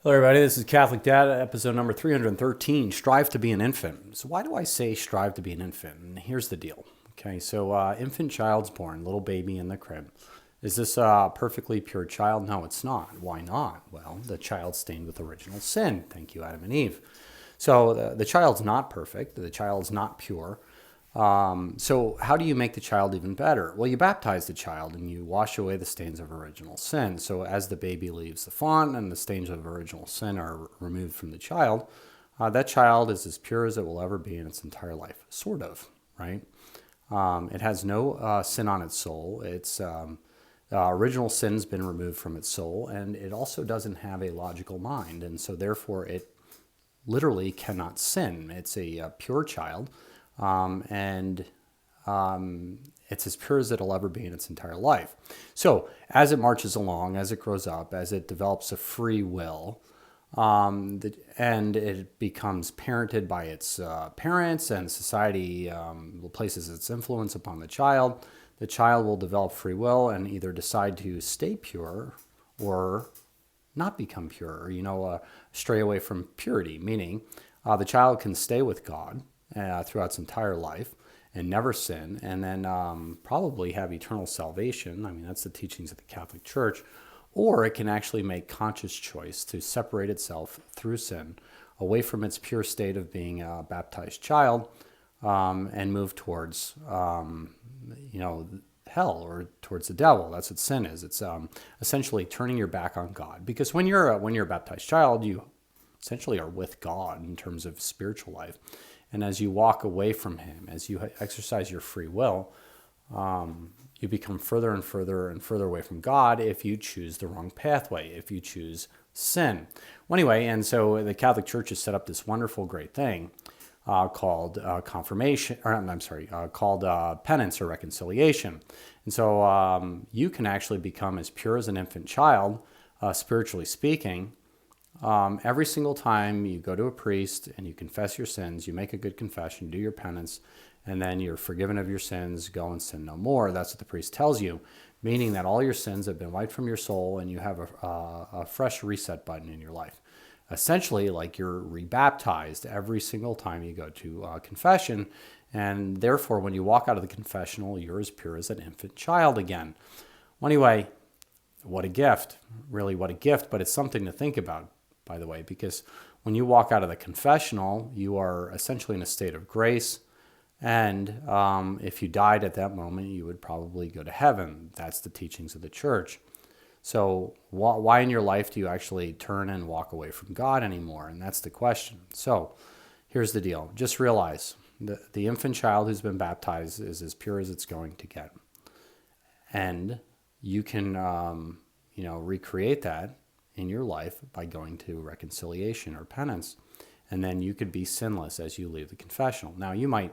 Hello, everybody. This is Catholic Dad, episode number 313, Strive to be an Infant. So why do I say strive to be an infant? And here's the deal. Okay, so infant child's born, little baby in the crib. Is this a perfectly pure child? No, it's not. Why not? Well, the child's stained with original sin. Thank you, Adam and Eve. So the child's not perfect. The child's not pure. So how do you make the child even better? Well, you baptize the child and you wash away the stains of original sin. So as the baby leaves the font and the stains of original sin are removed from the child, that child is as pure as it will ever be in its entire life, sort of, right? It has no sin on its soul. Its original sin's been removed from its soul, and it also doesn't have a logical mind, and so therefore it literally cannot sin. It's a pure child, and it's as pure as it'll ever be in its entire life. So as it marches along, as it grows up, as it develops a free will, and it becomes parented by its parents, and society places its influence upon the child will develop free will and either decide to stay pure or not become pure, stray away from purity, meaning the child can stay with God throughout its entire life and never sin, and then probably have eternal salvation. I mean, that's the teachings of the Catholic Church. Or it can actually make conscious choice to separate itself through sin away from its pure state of being a baptized child, and move towards, hell or towards the devil. That's what sin is. It's essentially turning your back on God. Because when you're a baptized child, you essentially are with God in terms of spiritual life. And as you walk away from Him, as you exercise your free will, you become further and further and further away from God if you choose the wrong pathway, if you choose sin. Well, anyway, and so the Catholic Church has set up this wonderful, great thing called confirmation, or I'm sorry, called penance or reconciliation. And so you can actually become as pure as an infant child, spiritually speaking. Every single time you go to a priest and you confess your sins, you make a good confession, do your penance, and then you're forgiven of your sins, go and sin no more. That's what the priest tells you, meaning that all your sins have been wiped from your soul and you have a fresh reset button in your life. Essentially, like you're rebaptized every single time you go to confession, and therefore when you walk out of the confessional, you're as pure as an infant child again. Well, anyway, what a gift. Really, what a gift, but it's something to think about, by the way, because when you walk out of the confessional, you are essentially in a state of grace. And if you died at that moment, you would probably go to heaven. That's the teachings of the Church. So why in your life do you actually turn and walk away from God anymore? And that's the question. So here's the deal. Just realize the infant child who's been baptized is as pure as it's going to get. And you can, recreate that in your life by going to reconciliation or penance. And then you could be sinless as you leave the confessional. Now, you might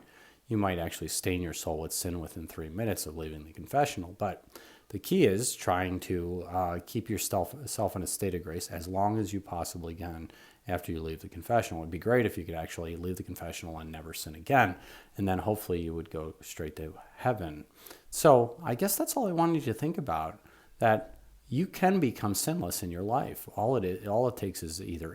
actually stain your soul with sin within 3 minutes of leaving the confessional. But the key is trying to keep yourself in a state of grace as long as you possibly can after you leave the confessional. It would be great if you could actually leave the confessional and never sin again. And then hopefully you would go straight to heaven. So I guess that's all I wanted you to think about, that you can become sinless in your life. All it takes is either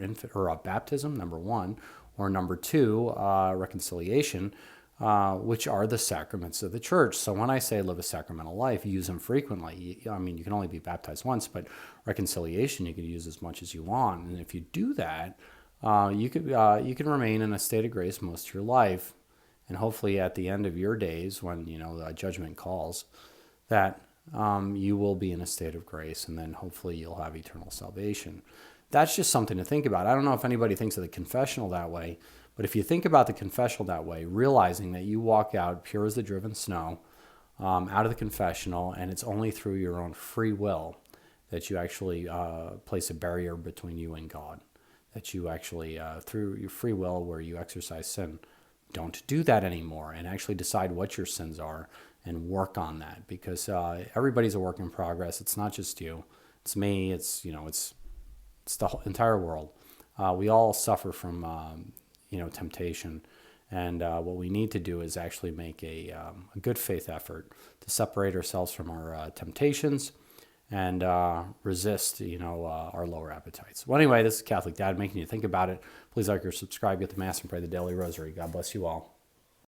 baptism, number one, or number two, reconciliation, which are the sacraments of the Church. So when I say live a sacramental life, use them frequently. I mean, you can only be baptized once, but reconciliation you can use as much as you want. And if you do that, you can remain in a state of grace most of your life, and hopefully at the end of your days, when the judgment calls, that you will be in a state of grace, and then hopefully you'll have eternal salvation. That's just something to think about. I don't know if anybody thinks of the confessional that way, but if you think about the confessional that way, realizing that you walk out pure as the driven snow out of the confessional, and it's only through your own free will that you actually place a barrier between you and God, that you actually, through your free will where you exercise sin, don't do that anymore, and actually decide what your sins are and work on that, because everybody's a work in progress. It's not just you. It's me. It's the whole, entire world. We all suffer from temptation, and what we need to do is actually make a good faith effort to separate ourselves from our temptations and resist, our lower appetites. Well, anyway, this is Catholic Dad making you think about it. Please like or subscribe, get the Mass, and pray the Daily Rosary. God bless you all.